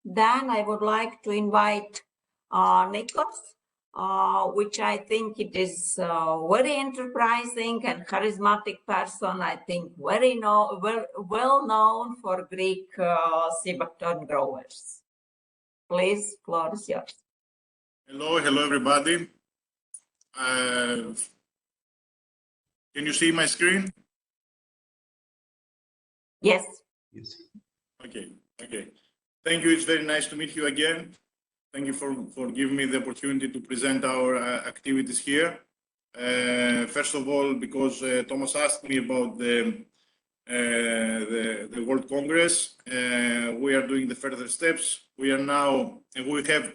Then I would like to invite Nikos, which I think it is very enterprising and charismatic person. I think well known for Greek Seabacton growers. Please, floor is yours. Hello everybody. Can you see my screen? Yes. Yes. Okay. Thank you. It's very nice to meet you again. Thank you for giving me the opportunity to present our activities here. First of all, because Thomas asked me about the World Congress, we are doing the further steps. We have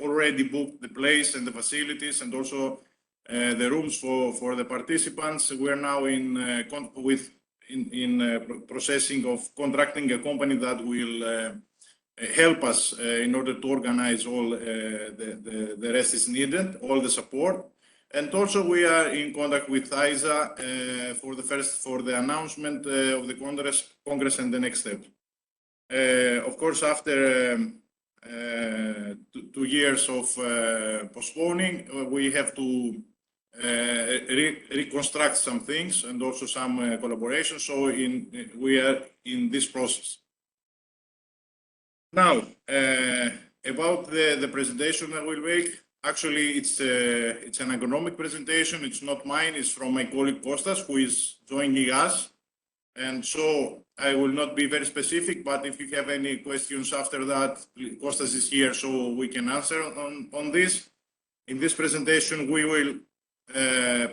already booked the place and the facilities and also the rooms for the participants. We are now in processing of contracting a company that will help us in order to organize all the rest is needed, all the support. And also we are in contact with ISA for the announcement of the Congress and the next step. Of course, after 2 years of postponing, we have to reconstruct some things and also some collaboration. So we are in this process. Now, about the presentation I will make. Actually, it's an agronomic presentation. It's not mine. It's from my colleague Kostas, who is joining us. And so I will not be very specific, but if you have any questions after that, Kostas is here, so we can answer on this. In this presentation, we will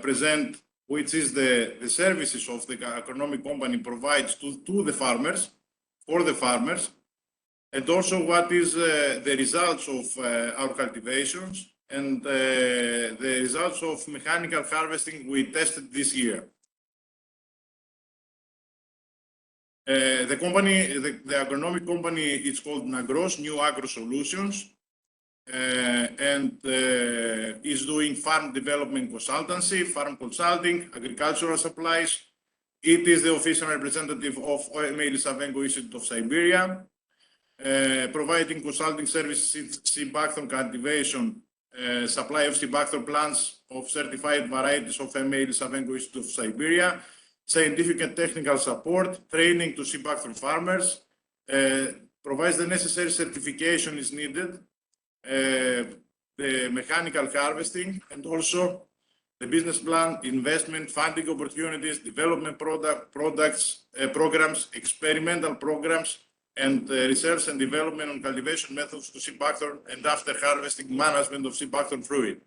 present which is the services of the agronomic company provides to the farmers, for the farmers, and also what is the results of our cultivations and the results of mechanical harvesting we tested this year. The agronomic company is called Nagros, New Agro Solutions, and is doing farm development consultancy, farm consulting, agricultural supplies. It is the official representative of OMA Lisavenko Institute of Siberia, providing consulting services, seed buckthorn cultivation, supply of seed buckthorn plants of certified varieties of OMA Lisavenko Institute of Siberia, scientific and technical support, training to seed buckthorn farmers, provides the necessary certification is needed, the mechanical harvesting, and also the business plan, investment, funding opportunities, development programs, experimental programs, and research and development on cultivation methods to seed buckthorn and after harvesting management of seed buckthorn fruit.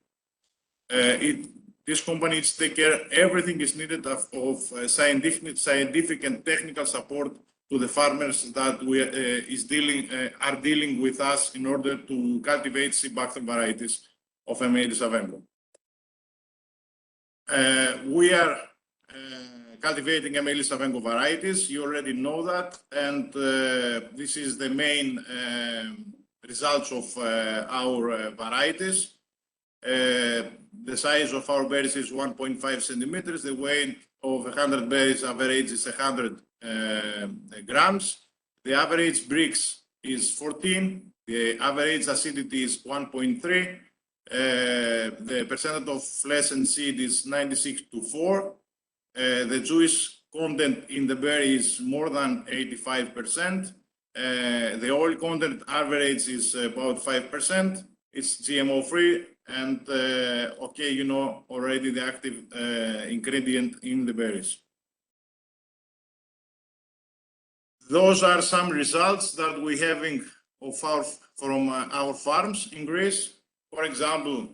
This company takes care everything is needed of scientific and technical support to the farmers that are dealing with us in order to cultivate seed buckthorn varieties of OMA Lisavenko. We are cultivating OMA Lisavenko varieties. You already know that, and this is the main results of our varieties. The size of our berries is 1.5 centimeters. The weight of 100 berries average is 100 grams. The average Brix is 14. The average acidity is 1.3. The percentage of flesh and seed is 96:4. The juice content in the berry is more than 85%. The oil content average is about 5%. It's GMO free, and okay, you know already the active ingredient in the berries. Those are some results that we're having from our farms in Greece. For example,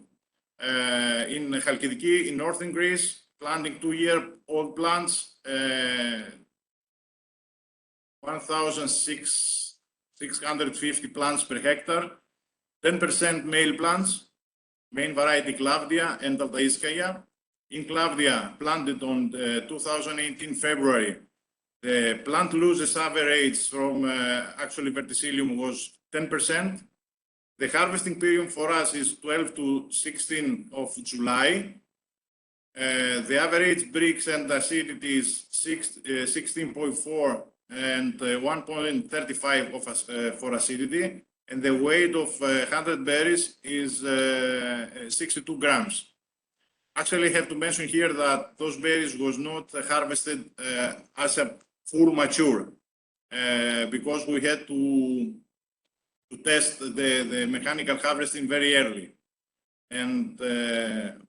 in Chalkidiki, in northern Greece, planting 2-year-old plants, 1,650 plants per hectare, 10% male plants, main variety Clavdia and Altaiskaya. In Clavdia, planted on 2018 February, the plant loses average from actually verticillium was 10%. The harvesting period for us is 12 to 16 of July. The average Brix and acidity is 16.4 and 1.35 for acidity. and the weight of 100 berries is 62 grams. Actually, I have to mention here that those berries was not harvested as a full mature because we had to test the mechanical harvesting very early. And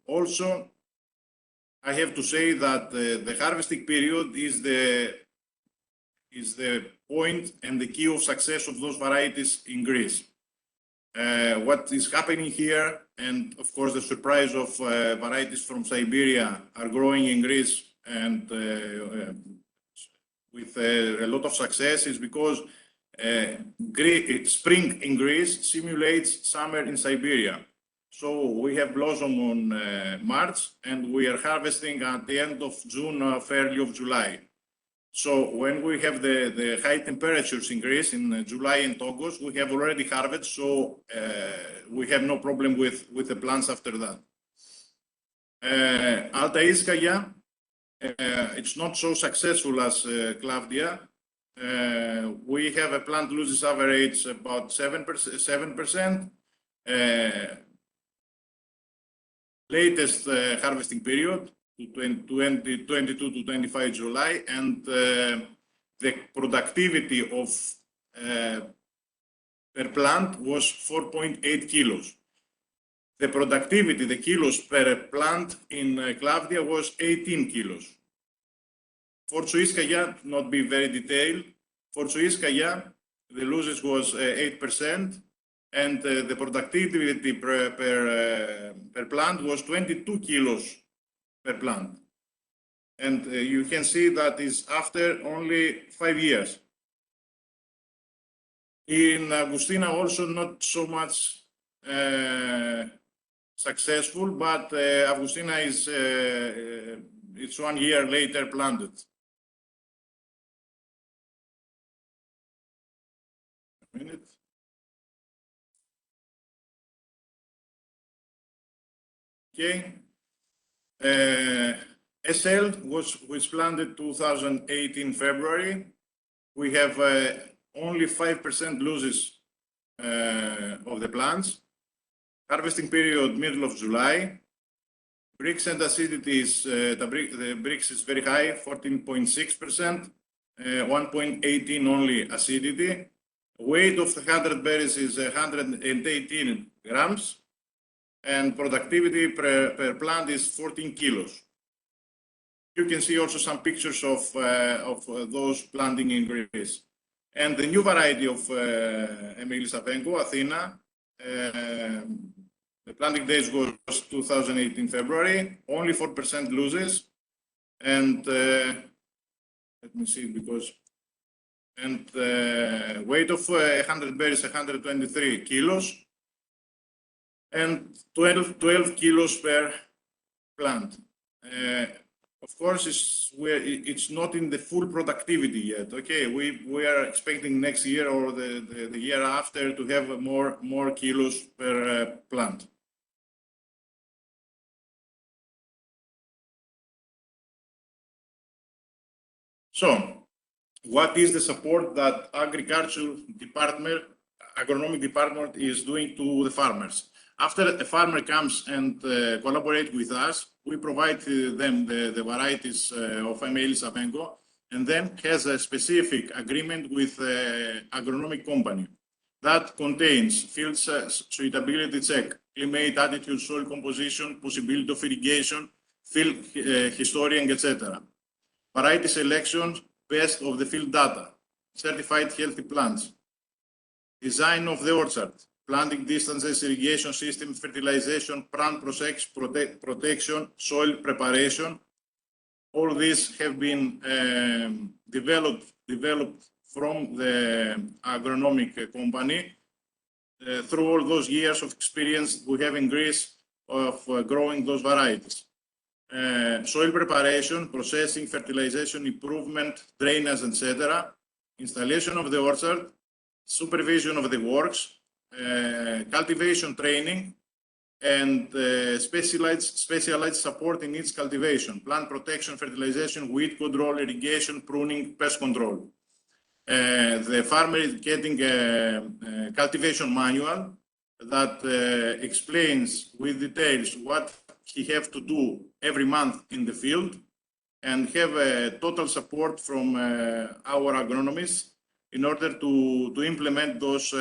also, I have to say that the harvesting period is the point and the key of success of those varieties in Greece. What is happening here, and of course the surprise of varieties from Siberia are growing in Greece and with a lot of success, is because spring in Greece simulates summer in Siberia. So we have blossom on March, and we are harvesting at the end of June or early of July. So when we have the high temperatures in Greece in July and August, we have already harvested, so we have no problem with the plants after that. Altaiskaya, it's not so successful as Claudia. We have a plant loses average about 7%. Latest harvesting period, 22 to 25 July, and the productivity of per plant was 4.8 kilos. The productivity, the kilos per plant in Claudia was 18 kilos. For Tsuiskaya, not be very detailed, for Tsuiskaya, the losses was 8%, and the productivity per plant was 22 kilos per plant. And you can see that is after only 5 years. In Agustina also not so much successful, but Agustina is it's 1 year later planted. A minute. Okay. SL was planted 2018 February. We have only 5% losses of the plants. Harvesting period middle of July. Brix and acidity is the Brix is very high, 14.6%, 1.18 only acidity. Weight of the 100 berries is 118 grams, and productivity per plant is 14 kilos. You can see also some pictures of those planting in Greece. And the new variety of Emilis Avengo, Athena, the planting days was 2018 February, only 4% loses. And let me see, because, and weight of 100 berries, 123 kilos, and 12 kilos per plant. Of course, it's not in the full productivity yet. Okay, we are expecting next year or the year after to have more kilos per plant. So, what is the support that agriculture department, agronomic department is doing to the farmers? After a farmer comes and collaborate with us, we provide them the varieties of Emilis Avengo, and then has a specific agreement with agronomic company that contains field suitability check, climate, attitude, soil composition, possibility of irrigation, field historian, etc. Variety selection based of the field data, certified healthy plants, design of the orchard, planting distances, irrigation system, fertilization, plant protection, soil preparation. All these have been developed from the agronomic company through all those years of experience we have in Greece of growing those varieties. Soil preparation, processing, fertilization, improvement, drainage, etc. Installation of the orchard, supervision of the works, cultivation training, and specialized support in each cultivation, plant protection, fertilization, weed control, irrigation, pruning, pest control. The farmer is getting a cultivation manual that explains with details what he has to do every month in the field, and have total support from our agronomists in order to implement those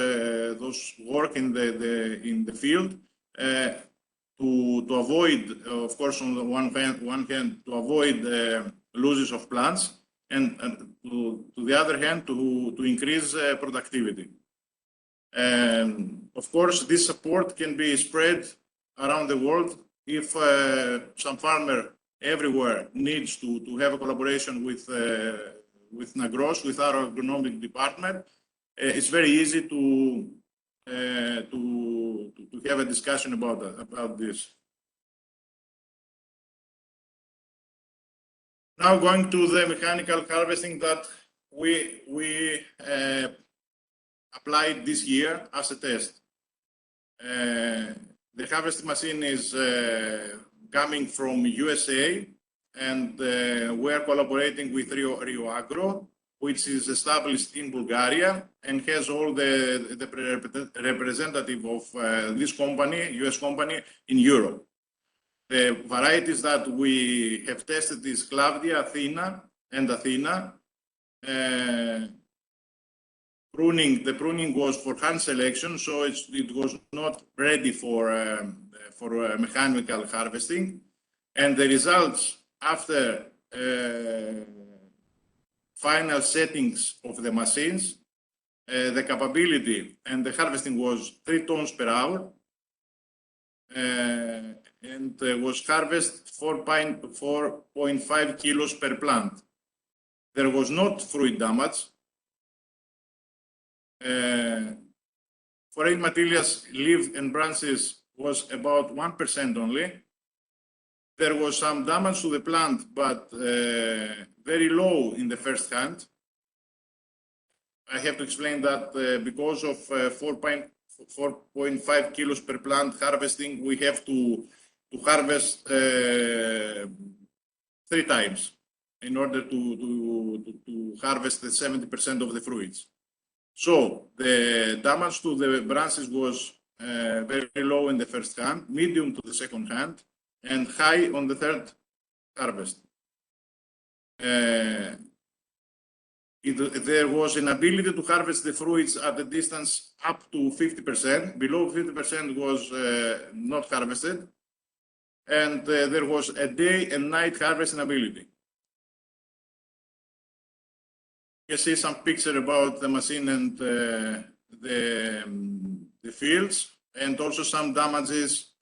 work in the field, to avoid, of course, on the one hand, to avoid losses of plants, and to the other hand, to increase productivity. Of course, this support can be spread around the world if some farmer everywhere needs to have a collaboration with NAGROS, with our agronomic department. It's very easy to have a discussion about this. Now going to the mechanical harvesting that we applied this year as a test. The harvesting machine is coming from USA, and we are collaborating with Rio Agro, which is established in Bulgaria and has all the representative of this company, US company, in Europe. The varieties that we have tested is Claudia, Athena, and Athena. The pruning was for hand selection, so it was not ready for mechanical harvesting. And the results after final settings of the machines, the capability and the harvesting was 3 tons per hour, and was harvested 4.5 kilos per plant. There was not fruit damage. Foreign materials, leaves and branches was about 1% only. There was some damage to the plant, but very low in the first hand. I have to explain that because of 4.5 kilos per plant harvesting, we have to harvest 3 times in order to harvest the 70% of the fruits. So the damage to the branches was very low in the first hand, medium to the second hand, and high on the third harvest. There was an ability to harvest the fruits at a distance up to 50%. Below 50% was not harvested. And there was a day and night harvesting ability. You see some picture about the machine and the fields, and also some damages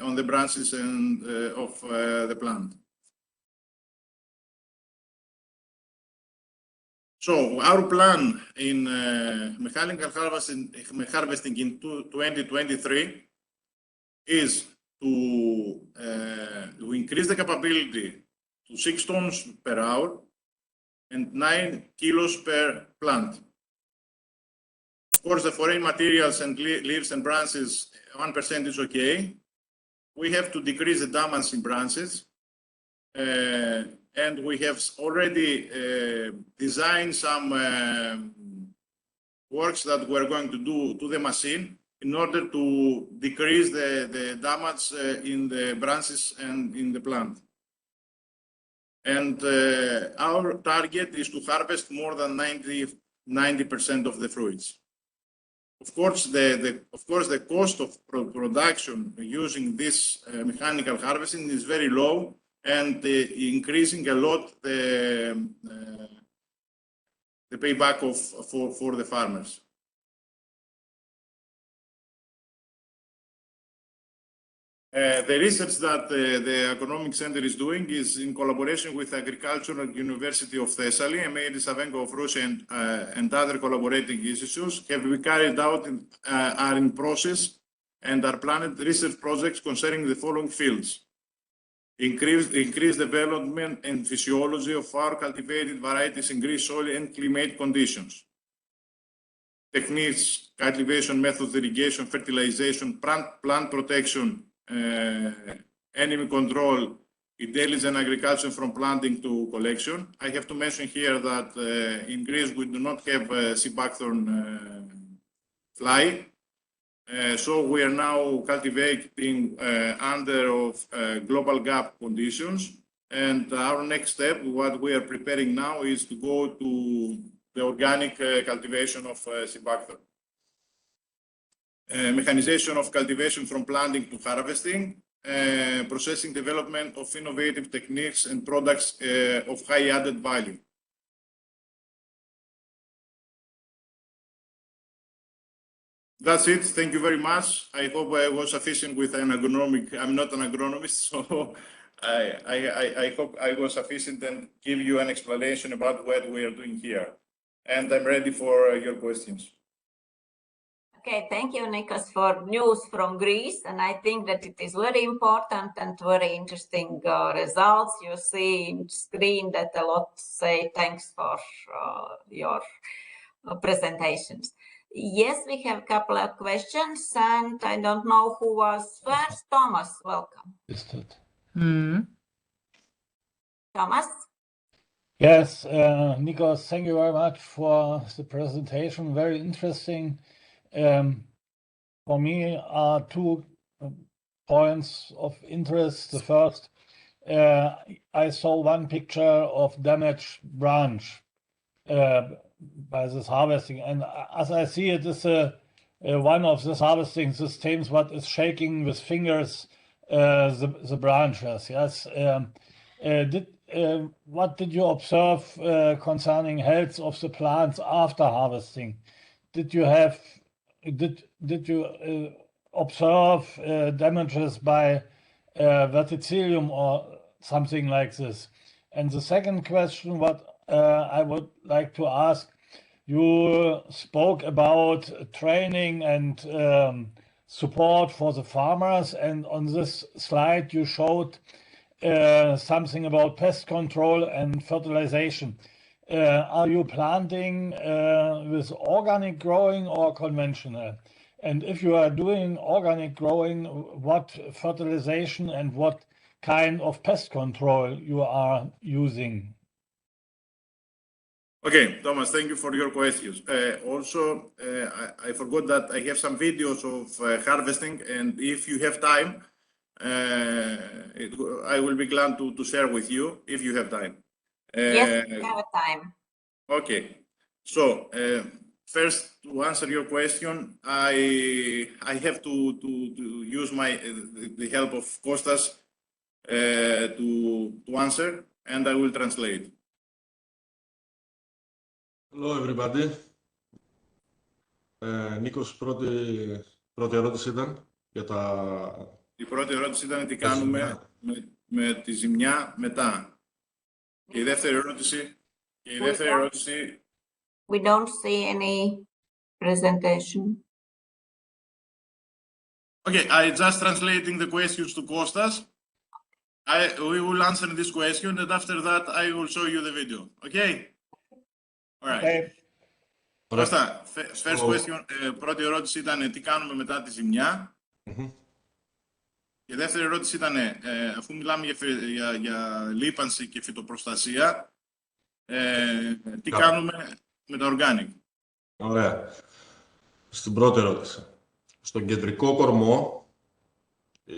on the branches and of the plant. So our plan in mechanical harvesting in 2023 is to increase the capability to 6 tons per hour and 9 kilos per plant. Of course, the foreign materials and leaves and branches, 1% is okay. We have to decrease the damage in branches. And we have already designed some works that we're going to do to the machine in order to decrease the damage in the branches and in the plant. And our target is to harvest more than 90% of the fruits. Of course, the cost of production using this mechanical harvesting is very low, and increasing a lot the payback for the farmers. The research that the Agronomic Center is doing is in collaboration with Agricultural University of Thessaly, Emeli Savenko of Russia, and other collaborating institutes have been carried out are in process and are planned research projects concerning the following fields: increase development and physiology of our cultivated varieties in Greece soil and climate conditions, techniques, cultivation methods, irrigation, fertilization, plant protection, enemy control, intelligent agriculture from planting to collection. I have to mention here that in Greece we do not have sea buckthorn fly. So we are now cultivating under global gap conditions. And our next step, what we are preparing now, is to go to the organic cultivation of sea buckthorn. Mechanization of cultivation from planting to harvesting, processing development of innovative techniques and products of high added value. That's it. Thank you very much. I hope I was sufficient with an agronomic. I'm not an agronomist, so I hope I was sufficient and give you an explanation about what we are doing here. And I'm ready for your questions. Okay, thank you, Nikos, for news from Greece. And I think that it is very important and very interesting results. You see in screen that a lot say thanks for your presentations. Yes, we have a couple of questions, and I don't know who was first. Thomas, welcome. Thomas? Yes, Nikos, thank you very much for the presentation. Very interesting. For me are two points of interest. The first, I saw one picture of damaged branch by this harvesting, and as I see it, is one of these harvesting systems what is shaking with fingers the branches. Yes. What did you observe concerning health of the plants after harvesting? Did you observe damages by verticillium or something like this? And the second question, what I would like to ask, you spoke about training and support for the farmers, and on this slide you showed something about pest control and fertilization. Are you planting with organic growing or conventional? And if you are doing organic growing, what fertilization and what kind of pest control you are using? Okay, Thomas, thank you for your questions. Also, I forgot that I have some videos of harvesting, and if you have time, I will be glad to share with you if you have time. Yes, we have time. Okay, so first, to answer your question, I have to use the help of Kostas to answer, and I will translate. Hello everybody. Νίκος, πρώτη ερώτηση ήταν για τα... Η πρώτη ερώτηση ήταν τι κάνουμε με τη ζημιά μετά. Και η δεύτερη ερώτηση... We don't see any presentation. Okay, I just translating the questions to Kostas. We will answer this question, and after that I will show you the video. Okay? All right. Okay. Κώστα, first question, πρώτη ερώτηση ήταν τι κάνουμε μετά τη ζημιά. Και η δεύτερη ερώτηση ήταν, αφού μιλάμε για λίπανση και φυτοπροστασία, τι κάνουμε με τα organic. Ωραία. Στην πρώτη ερώτηση. Στον κεντρικό κορμό,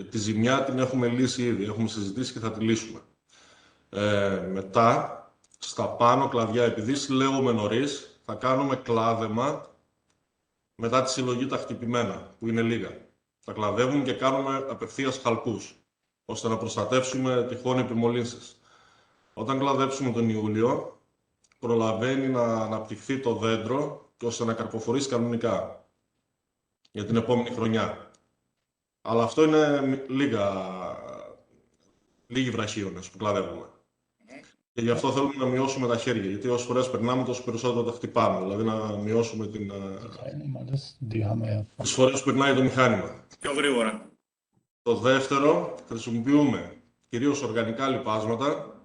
τη ζημιά την έχουμε λύσει ήδη, έχουμε συζητήσει και θα τη λύσουμε. Μετά, στα πάνω κλαδιά, επειδή συλλέγουμε νωρίς, θα κάνουμε κλάδεμα μετά τη συλλογή τα χτυπημένα, που είναι λίγα. Τα κλαδεύουμε και κάνουμε απευθείας χαλκούς, ώστε να προστατεύσουμε τυχόν επιμολύνσεις. Όταν κλαδέψουμε τον Ιούλιο, προλαβαίνει να αναπτυχθεί το δέντρο και ώστε να καρποφορήσει κανονικά για την επόμενη χρονιά. Αλλά αυτό είναι λίγοι βραχίονες που κλαδεύουμε. Και γι' αυτό θέλουμε να μειώσουμε τα χέρια, γιατί όσες φορές περνάμε, τόσο περισσότερο τα χτυπάμε. Δηλαδή να μειώσουμε τις φορές που περνάει το μηχάνημα. Πιο γρήγορα. Το δεύτερο, χρησιμοποιούμε κυρίως οργανικά λιπάσματα,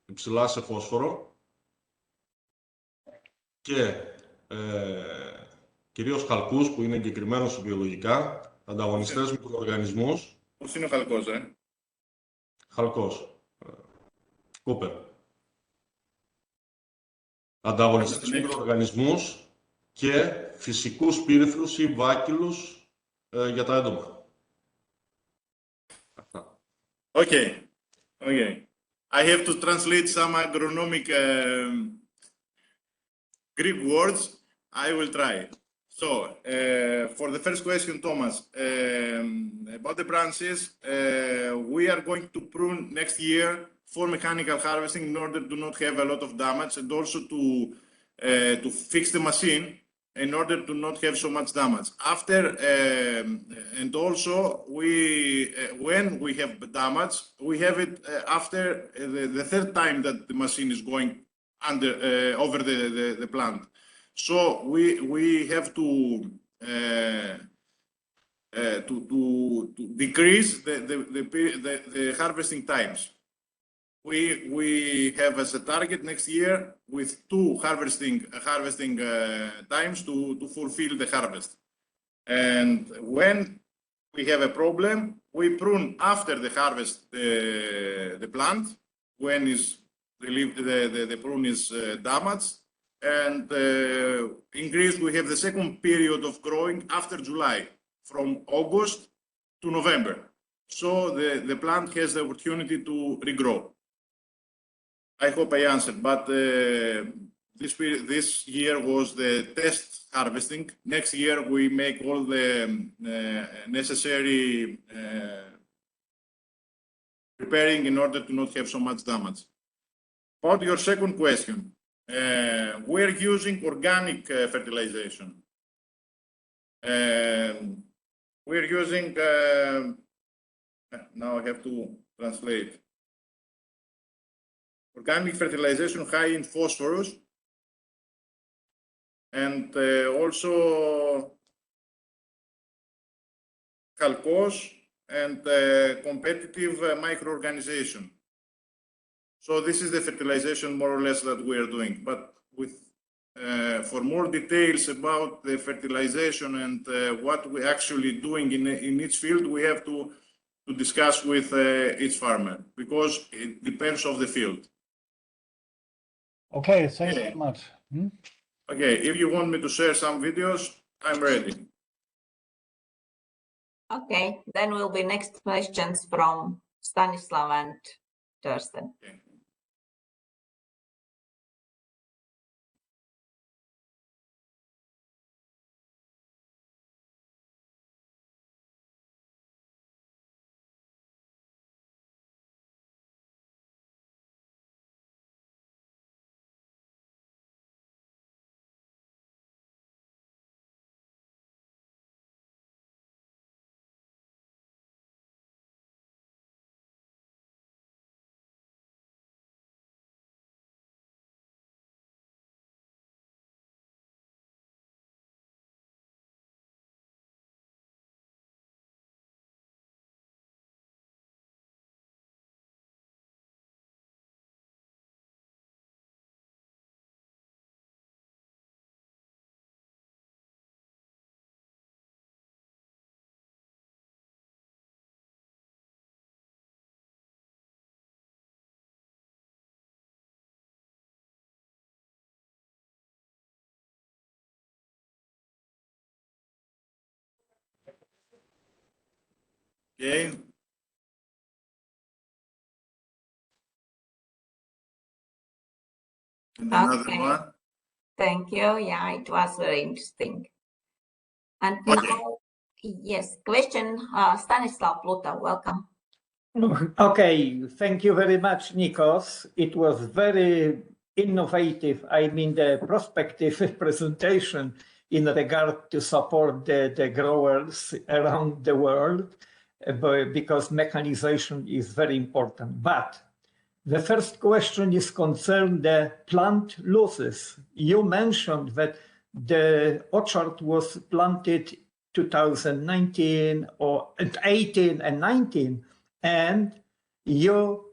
υψηλά σε φόσφορο και κυρίως χαλκούς που είναι εγκεκριμένους βιολογικά, ανταγωνιστές με τους οργανισμούς. Πώς είναι ο χαλκός, Χαλκός. Κούπερ. Ανταγωνιστές μικροοργανισμούς και φυσικούς πύρηθρους ή βάκυλους για τα έντομα. Okay. Okay. I have to translate some agronomic Greek words. I will try. So, for the first question, Thomas, about the branches, we are going to prune next year for mechanical harvesting in order to not have a lot of damage and also to fix the machine in order to not have so much damage. After, and also when we have damage, we have it after the third time that the machine is going over the plant. So we have to decrease the harvesting times. We have as a target next year with 2 harvesting times to fulfill the harvest. And when we have a problem, we prune after the harvest the plant when the prune is damaged. And in Greece, we have the second period of growing after July, from August to November. So the plant has the opportunity to regrow. I hope I answered, but this year was the test harvesting. Next year, we make all the necessary preparing in order to not have so much damage. About your second question, we're using organic fertilization. We're using, now I have to translate. Organic fertilization high in phosphorus and also chalcose and competitive microorganization. So this is the fertilization more or less that we are doing. But with for more details about the fertilization and what we're actually doing in each field, we have to discuss with each farmer because it depends on the field. Okay, thank you very much. Okay, if you want me to share some videos, I'm ready. Okay, then will be next questions from Stanislav and Thorsten. Okay. Okay. And another one. Thank you. Yeah, it was very interesting. And now, yes, question, Stanislav Pluta, welcome. Okay, thank you very much, Nikos. It was very innovative. I mean, the prospective presentation in regard to support the growers around the world, because mechanization is very important. But the first question is concerned the plant losses. You mentioned that the orchard was planted 2019 or 18 and 19, and you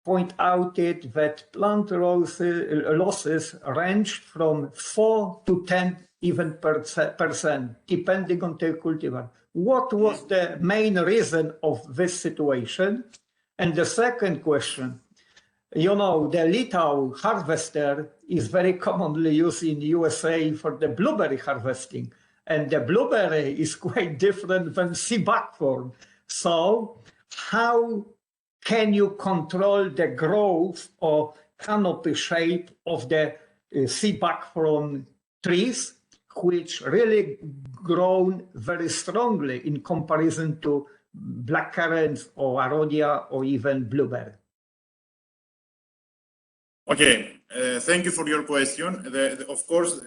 point out that plant losses range from 4 to 10 even percent, depending on the cultivar. What was the main reason of this situation? And the second question, You know, the Litau harvester is very commonly used in USA for the blueberry harvesting. And the blueberry is quite different than sea buckthorn. So how can you control the growth or canopy shape of the sea buckthorn trees, which really grown very strongly in comparison to blackcurrants or aronia or even blueberry? Okay, thank you for your question. Of course,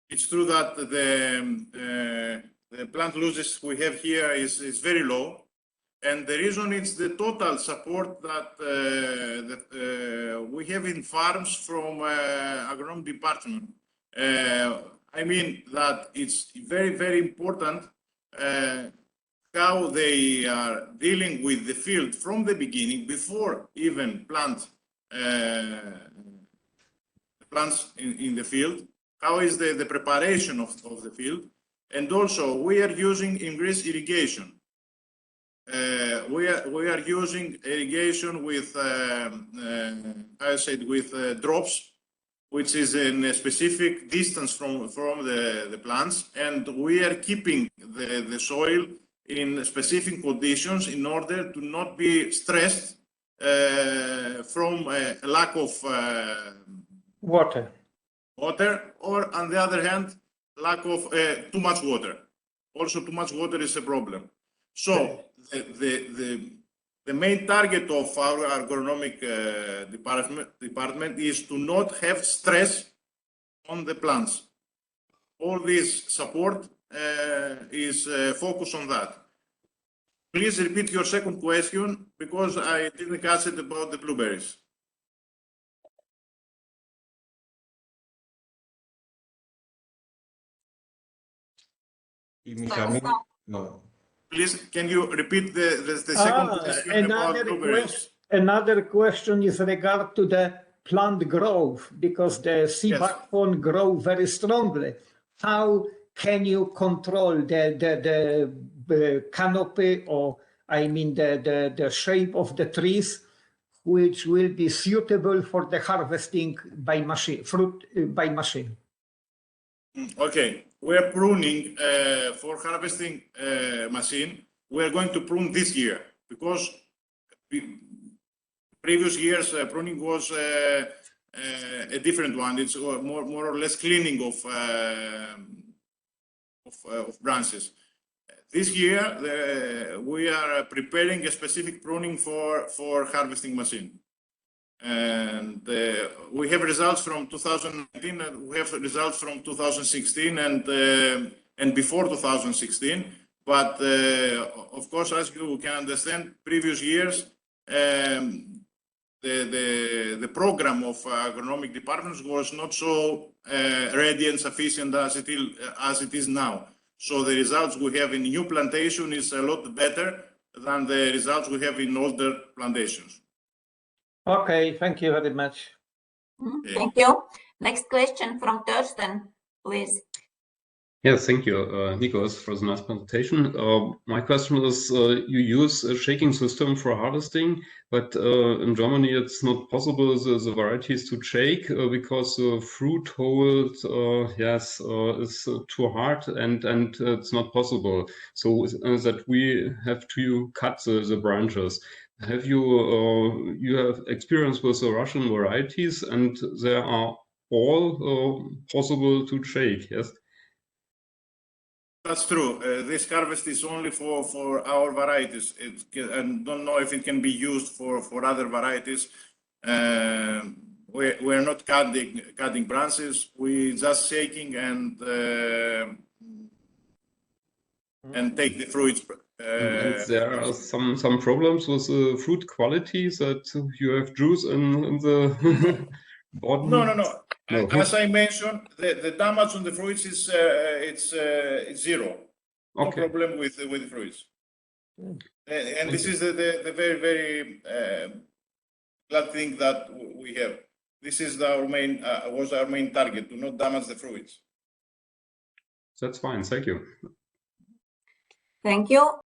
it's true that the plant losses we have here is very low, and the reason is the total support that, we have in farms from agronomy department. I mean that it's very, very important how they are dealing with the field from the beginning, before even plants in the field. How is the preparation of the field? And also we are using increased irrigation. We are using irrigation with, I said, with drops, which is in a specific distance from the plants, and we are keeping the soil in specific conditions in order to not be stressed from a lack of Water. or on the other hand, lack of too much water. Also, too much water is a problem. So the main target of our agronomic department is to not have stress on the plants. All this support is focused on that. Please repeat your second question, because I didn't catch it about the blueberries. No. Please, can you repeat the second question about blueberries? Another question is regard to the plant growth, because the sea buckthorn grow very strongly. How can you control the canopy, or I mean the shape of the trees, which will be suitable for the harvesting by machine, fruit by machine? Okay, we're pruning for harvesting machine. We're going to prune this year, because previous years pruning was a different one. It's more or less cleaning of branches. This year we are preparing a specific pruning for harvesting machine. And we have results from 2019, and we have results from 2016 and before 2016. But of course, as you can understand, previous years the program of agronomic departments was not so ready and sufficient as it is now. So the results we have in new plantation is a lot better than the results we have in older plantations. Okay, thank you very much. Thank you. Next question from Thurston, please. Yes, thank you, Nikos, for the nice presentation. My question is, you use a shaking system for harvesting, but in Germany it's not possible the varieties to shake because the fruit hold, is too hard and it's not possible. So that we have to cut the branches. Have you have experience with the Russian varieties, and they are all possible to shake? Yes. That's true. This harvest is only for our varieties. And don't know if it can be used for other varieties. We're not cutting branches. We just shaking and take the fruits. And there are some problems with the fruit quality, that you have juice in the bottom. No. As I mentioned, the damage on the fruits is it's zero. No problem with the fruits. And this is the very, very glad thing that we have. This is our main was our main target, to not damage the fruits. That's fine. Thank you. Thank you.